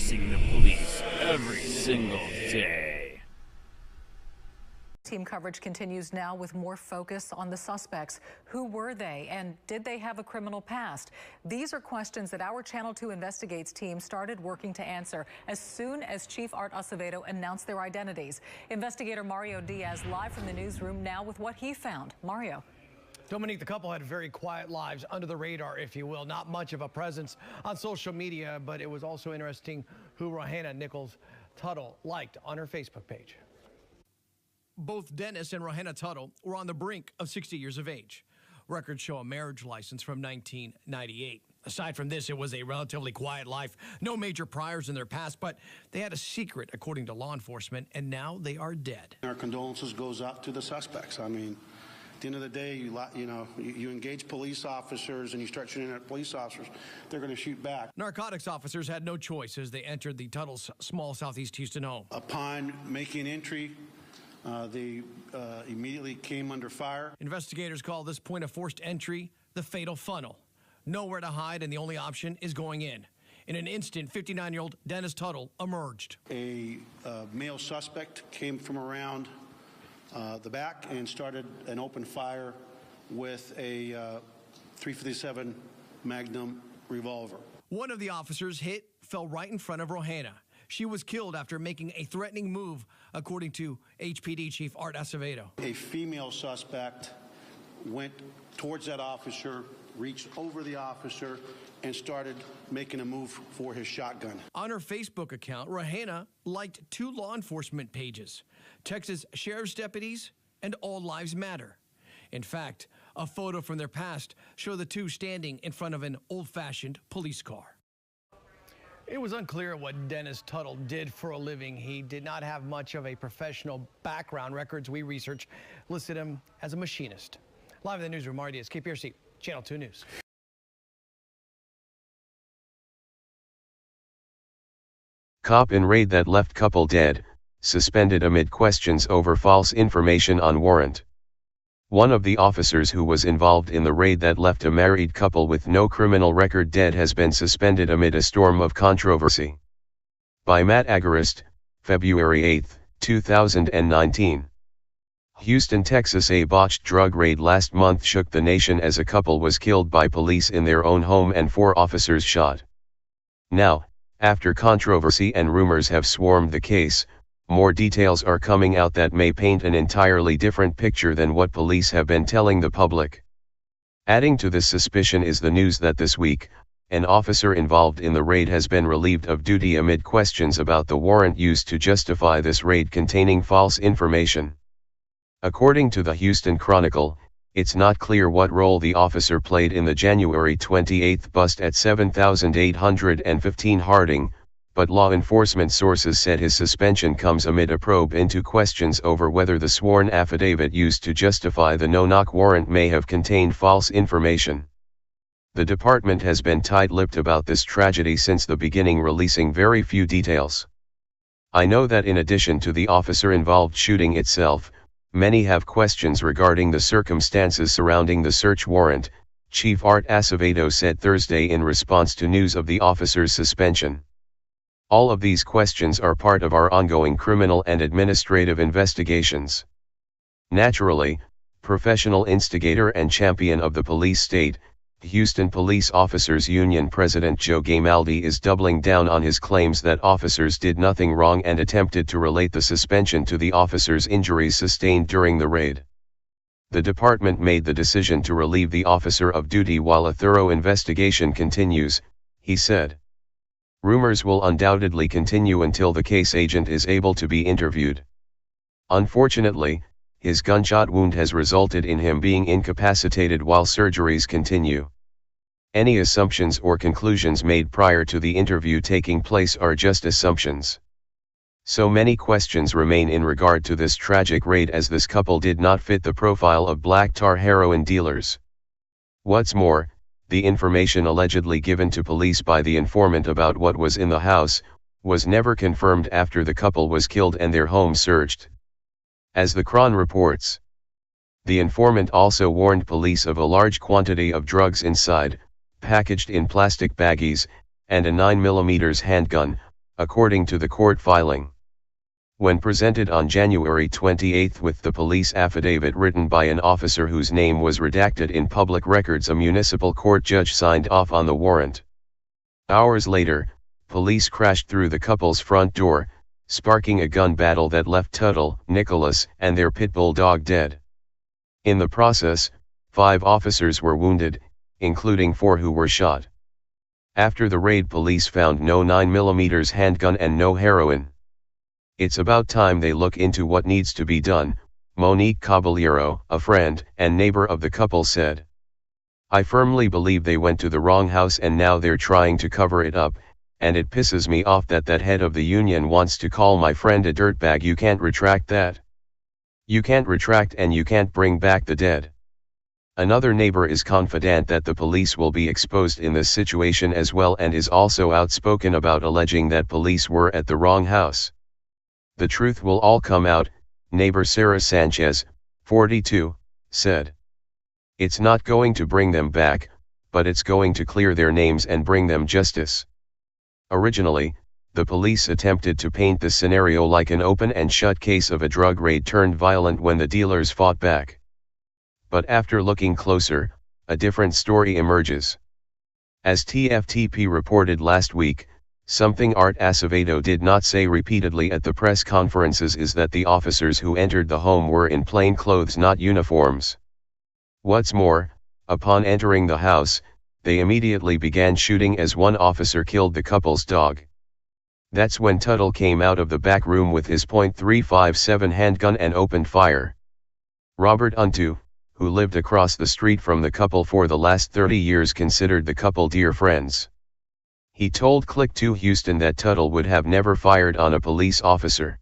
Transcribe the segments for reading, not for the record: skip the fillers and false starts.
chasing the police every single day. Team coverage continues now with more focus on the suspects. Who were they, and did they have a criminal past? These are questions that our Channel 2 Investigates team started working to answer as soon as Chief Art Acevedo announced their identities. Investigator Mario Diaz live from the newsroom now with what he found. Mario. Dominique, the couple had very quiet lives under the radar, if you will. Not much of a presence on social media, but it was also interesting who Rohanna Nichols Tuttle liked on her Facebook page. Both Dennis and Rohanna Tuttle were on the brink of 60 years of age. Records show a marriage license from 1998. Aside from this, it was a relatively quiet life. No major priors in their past, but they had a secret, according to law enforcement, and now they are dead. Our condolences goes out to the suspects. I mean, at the end of the day, you engage police officers and you start shooting at police officers, they're going to shoot back. Narcotics officers had no choice as they entered the Tuttle's small Southeast Houston home. Upon making entry, they immediately came under fire. Investigators call this point of forced entry the fatal funnel. Nowhere to hide, and the only option is going in. In an instant, 59-year-old Dennis Tuttle emerged. A male suspect came from around the back and started an open fire with a .357 Magnum revolver. One of the officers hit fell right in front of Rohanna. She was killed after making a threatening move, according to HPD Chief Art Acevedo. A female suspect went towards that officer, reached over the officer, and started making a move for his shotgun. On her Facebook account, Rohanna liked 2 law enforcement pages, Texas Sheriff's Deputies and All Lives Matter. In fact, a photo from their past show the two standing in front of an old-fashioned police car. It was unclear what Dennis Tuttle did for a living. He did not have much of a professional background. Records we researched listed him as a machinist. Live in the newsroom, Mario Diaz, KPRC, Channel 2 News. Cop in raid that left couple dead, suspended amid questions over false information on warrant. One of the officers who was involved in the raid that left a married couple with no criminal record dead has been suspended amid a storm of controversy. By Matt Agarist, February 8, 2019. Houston, Texas. A botched drug raid last month shook the nation as a couple was killed by police in their own home and 4 officers shot. Now, after controversy and rumors have swarmed the case, more details are coming out that may paint an entirely different picture than what police have been telling the public. Adding to this suspicion is the news that this week, an officer involved in the raid has been relieved of duty amid questions about the warrant used to justify this raid containing false information. According to the Houston Chronicle, it's not clear what role the officer played in the January 28 bust at 7815 Harding, but law enforcement sources said his suspension comes amid a probe into questions over whether the sworn affidavit used to justify the no-knock warrant may have contained false information. The department has been tight-lipped about this tragedy since the beginning, releasing very few details. I know that in addition to the officer involved shooting itself, many have questions regarding the circumstances surrounding the search warrant, Chief Art Acevedo said Thursday in response to news of the officer's suspension. All of these questions are part of our ongoing criminal and administrative investigations. Naturally, professional instigator and champion of the police state, Houston Police Officers Union President Joe Gamaldi is doubling down on his claims that officers did nothing wrong and attempted to relate the suspension to the officers' injuries sustained during the raid. The department made the decision to relieve the officer of duty while a thorough investigation continues, he said. Rumors will undoubtedly continue until the case agent is able to be interviewed. Unfortunately, his gunshot wound has resulted in him being incapacitated while surgeries continue. Any assumptions or conclusions made prior to the interview taking place are just assumptions. So many questions remain in regard to this tragic raid, as this couple did not fit the profile of black tar heroin dealers. What's more, the information allegedly given to police by the informant about what was in the house was never confirmed after the couple was killed and their home searched. As the Cron reports, the informant also warned police of a large quantity of drugs inside, packaged in plastic baggies, and a 9mm handgun, according to the court filing. When presented on January 28 with the police affidavit written by an officer whose name was redacted in public records, a municipal court judge signed off on the warrant. Hours later, police crashed through the couple's front door, sparking a gun battle that left Tuttle, Nicholas, and their pit bull dog dead. In the process, 5 officers were wounded, including 4 who were shot. After the raid, police found no 9mm handgun and no heroin. It's about time they look into what needs to be done, Monique Caballero, a friend and neighbor of the couple, said. I firmly believe they went to the wrong house and now they're trying to cover it up, and it pisses me off that head of the union wants to call my friend a dirtbag. You can't retract that. You can't retract and you can't bring back the dead. Another neighbor is confident that the police will be exposed in this situation as well and is also outspoken about alleging that police were at the wrong house. The truth will all come out, neighbor Sarah Sanchez, 42, said. It's not going to bring them back, but it's going to clear their names and bring them justice. Originally, the police attempted to paint the scenario like an open and shut case of a drug raid turned violent when the dealers fought back. But after looking closer, a different story emerges. As TFTP reported last week, something Art Acevedo did not say repeatedly at the press conferences is that the officers who entered the home were in plain clothes, not uniforms. What's more, upon entering the house, they immediately began shooting as one officer killed the couple's dog. That's when Tuttle came out of the back room with his .357 handgun and opened fire. Robert Untu, who lived across the street from the couple for the last 30 years, considered the couple dear friends. He told Click 2 Houston that Tuttle would have never fired on a police officer.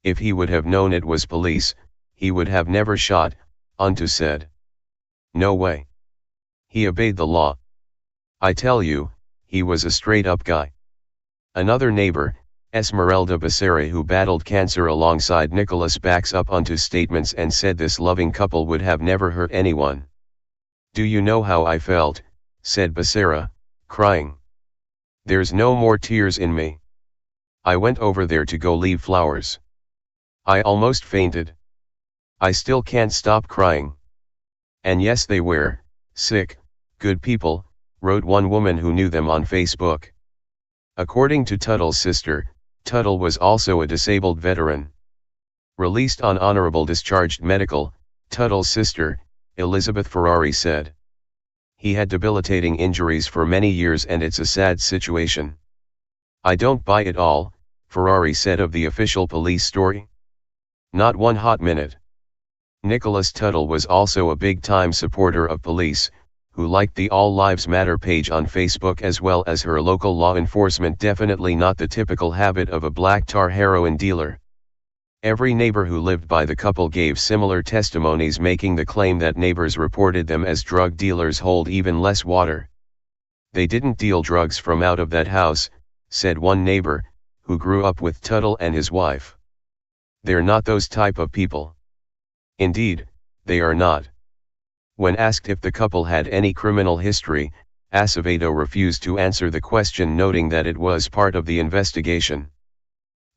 If he would have known it was police, he would have never shot, Untu said. No way. He obeyed the law. I tell you, he was a straight-up guy. Another neighbor, Esmeralda Becerra, who battled cancer alongside Nicholas, backs up Untu's statements and said this loving couple would have never hurt anyone. Do you know how I felt, said Becerra, crying. There's no more tears in me. I went over there to go leave flowers. I almost fainted. I still can't stop crying. And yes, they were sick, good people, wrote one woman who knew them on Facebook. According to Tuttle's sister, Tuttle was also a disabled veteran. Released on honorable discharged medical, Tuttle's sister, Elizabeth Ferrari, said. He had debilitating injuries for many years and it's a sad situation. I don't buy it all, Ferrari said of the official police story. Not one hot minute. Nicholas Tuttle was also a big-time supporter of police, who liked the All Lives Matter page on Facebook as well as her local law enforcement. Definitely not the typical habit of a black tar heroin dealer. Every neighbor who lived by the couple gave similar testimonies, making the claim that neighbors reported them as drug dealers hold even less water. They didn't deal drugs from out of that house, said one neighbor, who grew up with Tuttle and his wife. They're not those type of people. Indeed, they are not. When asked if the couple had any criminal history, Acevedo refused to answer the question, noting that it was part of the investigation.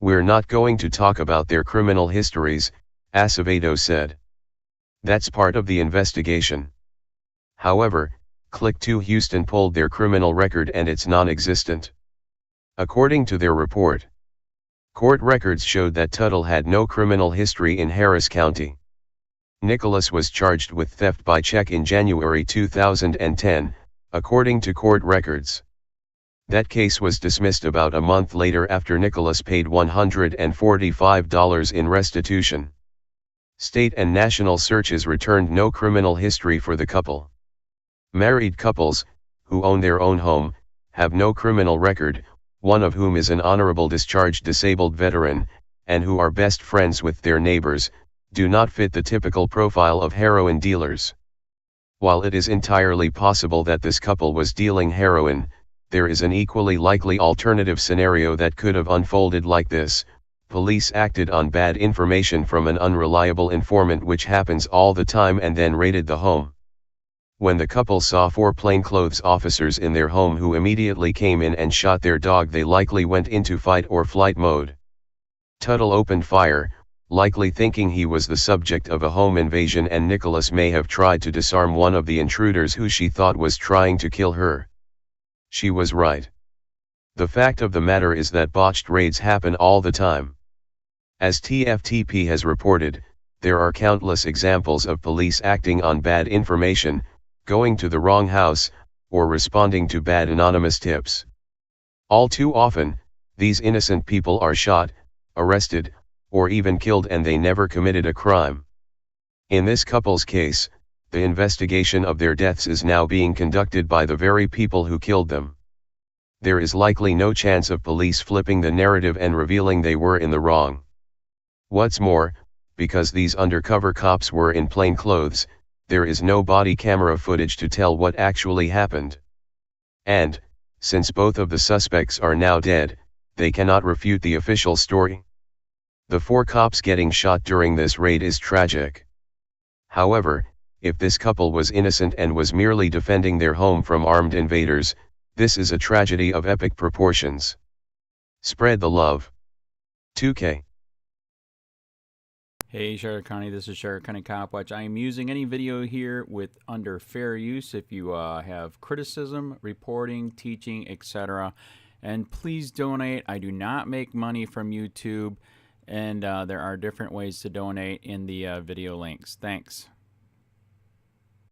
We're not going to talk about their criminal histories, Acevedo said. That's part of the investigation. However, Click 2 Houston pulled their criminal record and it's non-existent. According to their report, court records showed that Tuttle had no criminal history in Harris County. Nicholas was charged with theft by check in January 2010, according to court records. That case was dismissed about a month later after Nicholas paid $145 in restitution. State and national searches returned no criminal history for the couple. Married couples, who own their own home, have no criminal record, one of whom is an honorable discharged disabled veteran, and who are best friends with their neighbors, do not fit the typical profile of heroin dealers. While it is entirely possible that this couple was dealing heroin, there is an equally likely alternative scenario that could have unfolded like this: police acted on bad information from an unreliable informant, which happens all the time, and then raided the home. When the couple saw 4 plainclothes officers in their home who immediately came in and shot their dog, they likely went into fight or flight mode. Tuttle opened fire, likely thinking he was the subject of a home invasion, and Nicholas may have tried to disarm one of the intruders who she thought was trying to kill her. She was right. The fact of the matter is that botched raids happen all the time. As TFTP has reported, there are countless examples of police acting on bad information, going to the wrong house, or responding to bad anonymous tips. All too often, these innocent people are shot, arrested, or even killed, and they never committed a crime. In this couple's case, the investigation of their deaths is now being conducted by the very people who killed them. There is likely no chance of police flipping the narrative and revealing they were in the wrong. What's more, because these undercover cops were in plain clothes, there is no body camera footage to tell what actually happened. And, since both of the suspects are now dead, they cannot refute the official story. The 4 cops getting shot during this raid is tragic. However, if this couple was innocent and was merely defending their home from armed invaders, this is a tragedy of epic proportions. Spread the love. 2K. Hey Charlotte County, this is Charlotte County COPWATCH. I am using any video here under fair use. If you have criticism, reporting, teaching, etc. And please donate. I do not make money from YouTube, and there are different ways to donate in the video links. Thanks.